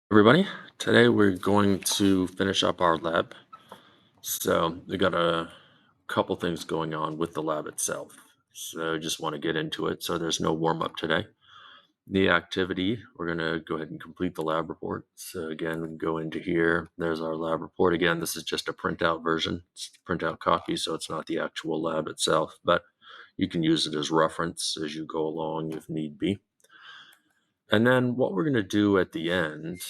Everybody, today we're going to finish up our lab. So we got a couple things going on with the lab itself. So I just want to get into it. So there's no warm up today. The activity, we're going to go ahead and complete the lab report. So again, we can go into here. There's our lab report. Again, this is just a printout version. It's a printout copy, so it's not the actual lab itself, but you can use it as reference as you go along if need be. And then what we're going to do at the end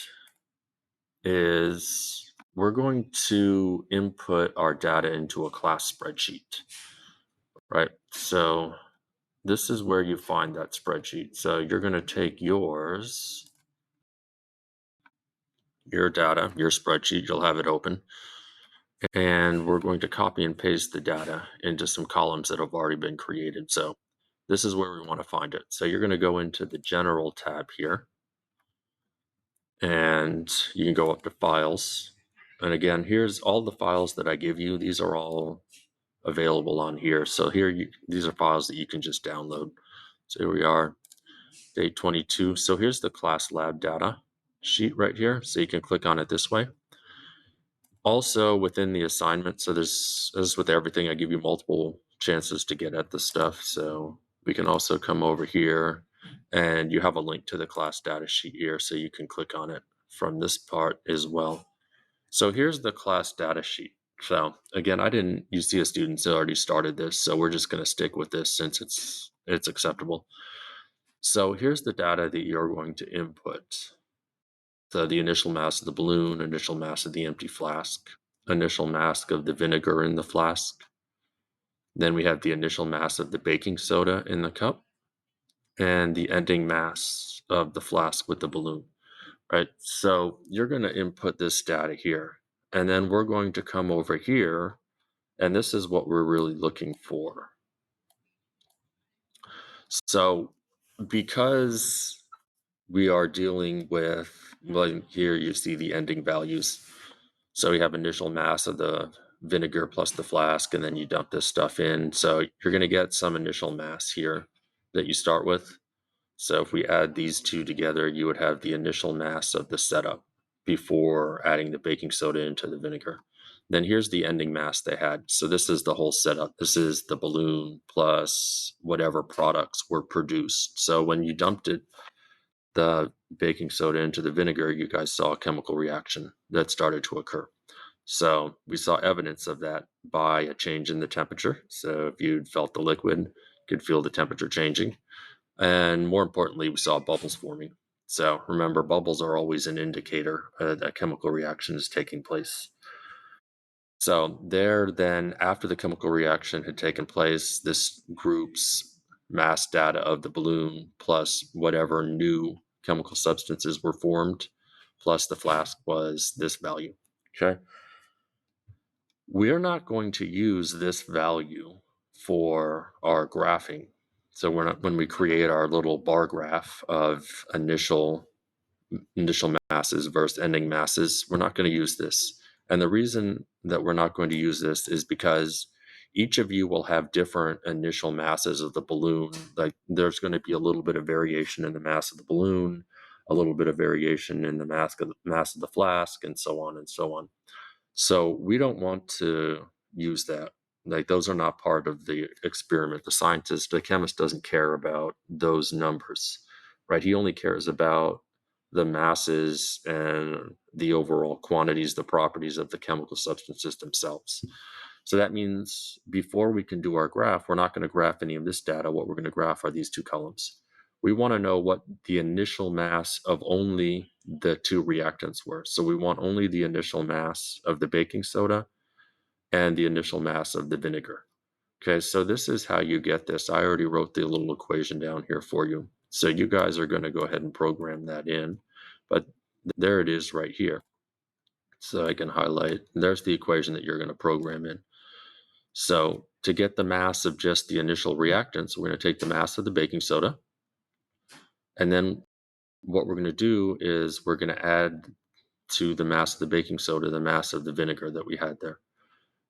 is we're going to input our data into a class spreadsheet, right? So this is where you find that spreadsheet. So you're going to take your data, your spreadsheet, you'll have it open, and we're going to copy and paste the data into some columns that have already been created. So this is where we want to find it. So you're going to go into the General tab here, and you can go up to Files. And again, here's all the files that I give you. These are all available on here. So these are files that you can just download. So here we are, day 22. So here's the class lab data sheet right here. So you can click on it this way. Also within the assignment, so there's, as with everything, I give you multiple chances to get at the stuff. So we can also come over here and you have a link to the class data sheet here. So you can click on it from this part as well. So here's the class data sheet. So again, you see a student's already started this, so we're just going to stick with this since it's acceptable. So here's the data that you're going to input. So the initial mass of the balloon, initial mass of the empty flask, initial mass of the vinegar in the flask. Then we have the initial mass of the baking soda in the cup and the ending mass of the flask with the balloon, right? So you're going to input this data here, and then we're going to come over here. And this is what we're really looking for. So because we are dealing with, well, here you see the ending values. So we have initial mass of the vinegar plus the flask, and then you dump this stuff in. So you're going to get some initial mass here that you start with. So if we add these two together, you would have the initial mass of the setup before adding the baking soda into the vinegar. Then here's the ending mass they had. So this is the whole setup. This is the balloon plus whatever products were produced. So when you dumped the baking soda into the vinegar, you guys saw a chemical reaction that started to occur. So we saw evidence of that by a change in the temperature. So if you'd felt the liquid, you could feel the temperature changing. And more importantly, we saw bubbles forming. So remember, bubbles are always an indicator that chemical reaction is taking place. So there, then after the chemical reaction had taken place, this group's mass data of the balloon plus whatever new chemical substances were formed, plus the flask was this value. Okay. We're not going to use this value for our graphing. So when we create our little bar graph of initial masses versus ending masses, we're not going to use this. And the reason that we're not going to use this is because each of you will have different initial masses of the balloon. Like there's going to be a little bit of variation in the mass of the balloon, a little bit of variation in the mass of the flask, and so on and so on. So we don't want to use that. Like those are not part of the experiment. The scientist, the chemist doesn't care about those numbers, right? He only cares about the masses and the overall quantities, the properties of the chemical substances themselves. So that means before we can do our graph, we're not going to graph any of this data. What we're going to graph are these two columns. We want to know what the initial mass of only the two reactants were. So we want only the initial mass of the baking soda and the initial mass of the vinegar. Okay, so this is how you get this. I already wrote the little equation down here for you. So you guys are going to go ahead and program that in. But there it is right here. So I can highlight, there's the equation that you're going to program in. So to get the mass of just the initial reactants, we're going to take the mass of the baking soda. And then what we're going to do is we're going to add to the mass of the baking soda the mass of the vinegar that we had there.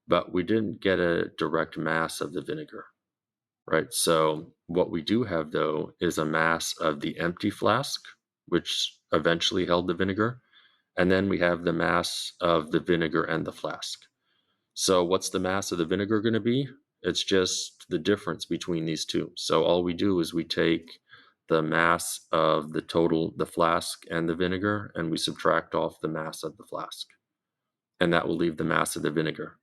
But we didn't get a direct mass of the vinegar, right? So what we do have, though, is a mass of the empty flask, which eventually held the vinegar, And then we have the mass of the vinegar and the flask. So what's the mass of the vinegar going to be? It's just the difference between these two. So all we do is we take the mass of the flask and the vinegar, and we subtract off the mass of the flask. And that will leave the mass of the vinegar.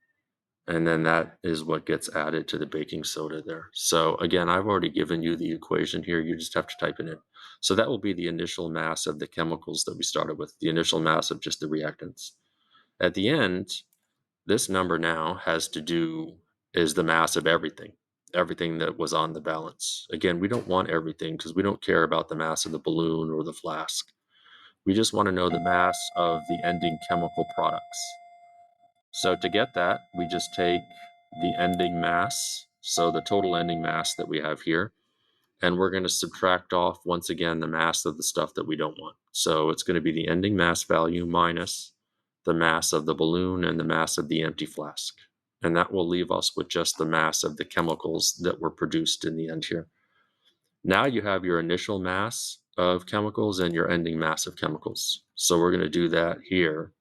And then that is what gets added to the baking soda there. So again, I've already given you the equation here. You just have to type it in. So that will be the initial mass of the chemicals that we started with, the initial mass of just the reactants. At the end, this number now is the mass of everything that was on the balance. Again, we don't want everything because we don't care about the mass of the balloon or the flask. We just want to know the mass of the ending chemical products. So to get that, we just take the ending mass, so the total ending mass that we have here, and we're going to subtract off once again the mass of the stuff that we don't want. So it's going to be the ending mass value minus the mass of the balloon and the mass of the empty flask. And that will leave us with just the mass of the chemicals that were produced in the end here. Now you have your initial mass of chemicals and your ending mass of chemicals. So we're going to do that here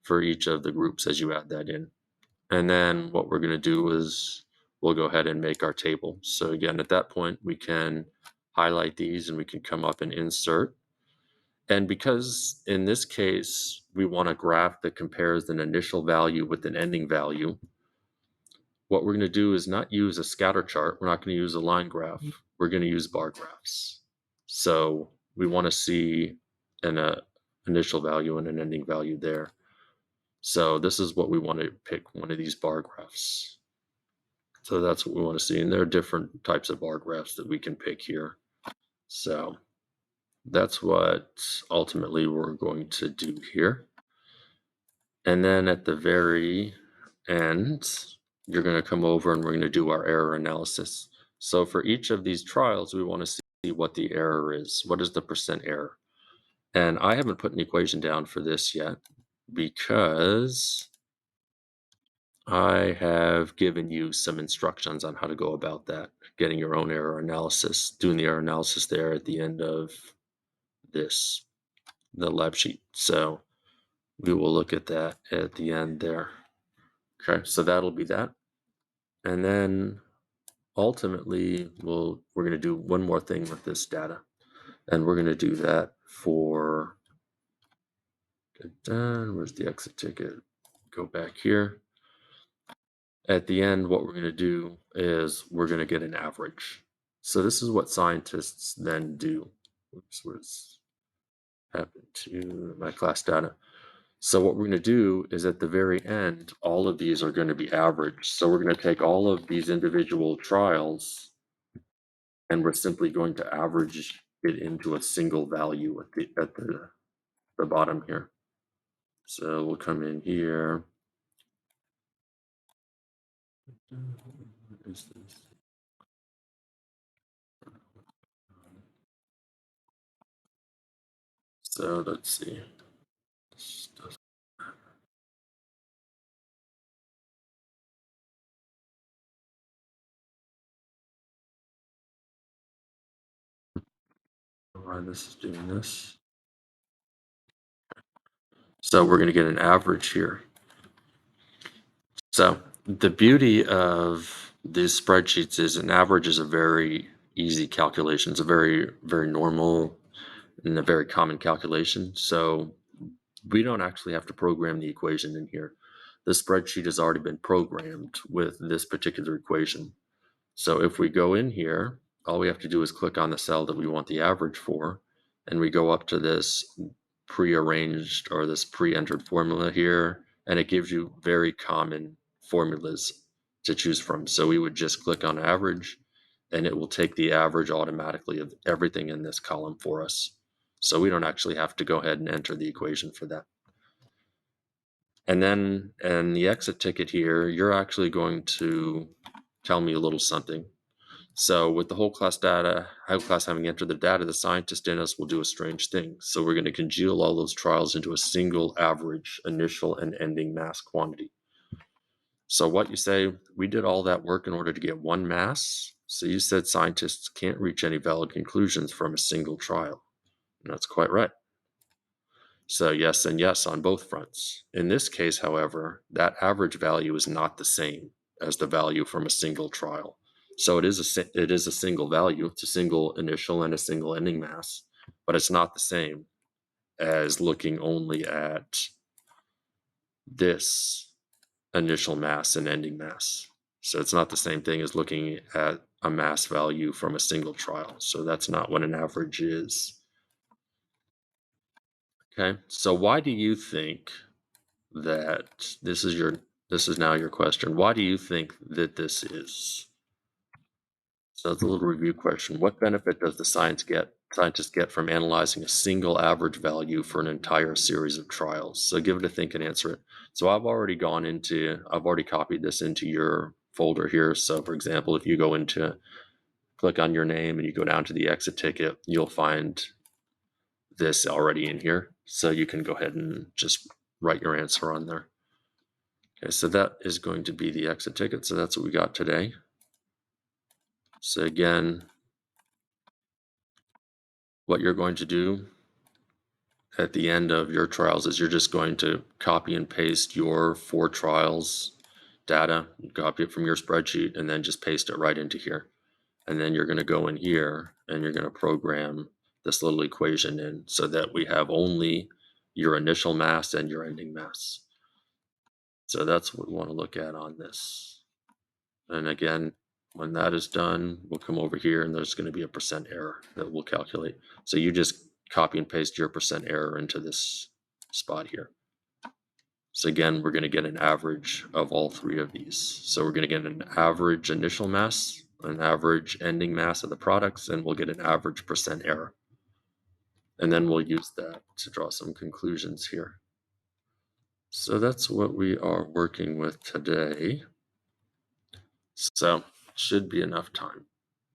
for each of the groups as you add that in. And then what we're going to do is we'll go ahead and make our table. So again, at that point, we can highlight these and we can come up and insert. And because in this case, we want a graph that compares an initial value with an ending value, what we're going to do is not use a scatter chart. We're not going to use a line graph. We're going to use bar graphs. So we want to see an initial value and an ending value there. So this is what we want to pick, one of these bar graphs. So that's what we want to see. And there are different types of bar graphs that we can pick here. So that's what ultimately we're going to do here. And then at the very end, you're going to come over and we're going to do our error analysis. So for each of these trials, we want to see what the error is. What is the percent error? And I haven't put an equation down for this yet because I have given you some instructions on how to go about that, getting your own error analysis, doing the error analysis there at the end of the lab sheet. So we will look at that at the end there. Okay, so that'll be that. And then ultimately, we're going to do one more thing with this data. And we're going to do that for, where's the exit ticket? Go back here. At the end, what we're going to do is we're going to get an average. So this is what scientists then do. Oops, what's happened to my class data? So what we're going to do is at the very end, all of these are going to be averaged. So we're going to take all of these individual trials and we're simply going to average it into a single value at the bottom here. So we'll come in here. What is this? So let's see. Why this is doing this. So we're going to get an average here. So the beauty of these spreadsheets is an average is a very easy calculation. It's a very, very normal and a very common calculation. So we don't actually have to program the equation in here. The spreadsheet has already been programmed with this particular equation. So if we go in here, all we have to do is click on the cell that we want the average for, and we go up to this prearranged or this pre-entered formula here, and it gives you very common formulas to choose from. So we would just click on average, and it will take the average automatically of everything in this column for us. So we don't actually have to go ahead and enter the equation for that. And then in the exit ticket here, you're actually going to tell me a little something. So with the whole class having entered the data, the scientist in us will do a strange thing. So we're going to congeal all those trials into a single average initial and ending mass quantity. So what you say, we did all that work in order to get one mass. So you said scientists can't reach any valid conclusions from a single trial. And that's quite right. So yes and yes on both fronts. In this case, however, that average value is not the same as the value from a single trial. So it is a single value. It's a single initial and a single ending mass, but it's not the same as looking only at this initial mass and ending mass. So it's not the same thing as looking at a mass value from a single trial. So that's not what an average is. Okay. So why do you think that this is now your question? Why do you think that this is? So it's a little review question. What benefit does the scientist get from analyzing a single average value for an entire series of trials? So give it a think and answer it. So I've already copied this into your folder here. So for example, if you go into click on your name and you go down to the exit ticket, you'll find this already in here. So you can go ahead and just write your answer on there. Okay, so that is going to be the exit ticket. So that's what we got today. So again, what you're going to do at the end of your trials is you're just going to copy and paste your 4 trials data, copy it from your spreadsheet, and then just paste it right into here. And then you're going to go in here and you're going to program this little equation in so that we have only your initial mass and your ending mass. So that's what we want to look at on this. And again, when that is done, we'll come over here and there's going to be a percent error that we'll calculate. So you just copy and paste your percent error into this spot here. So again, we're going to get an average of all 3 of these. So we're going to get an average initial mass, an average ending mass of the products, and we'll get an average percent error. And then we'll use that to draw some conclusions here. So that's what we are working with today. So should be enough time.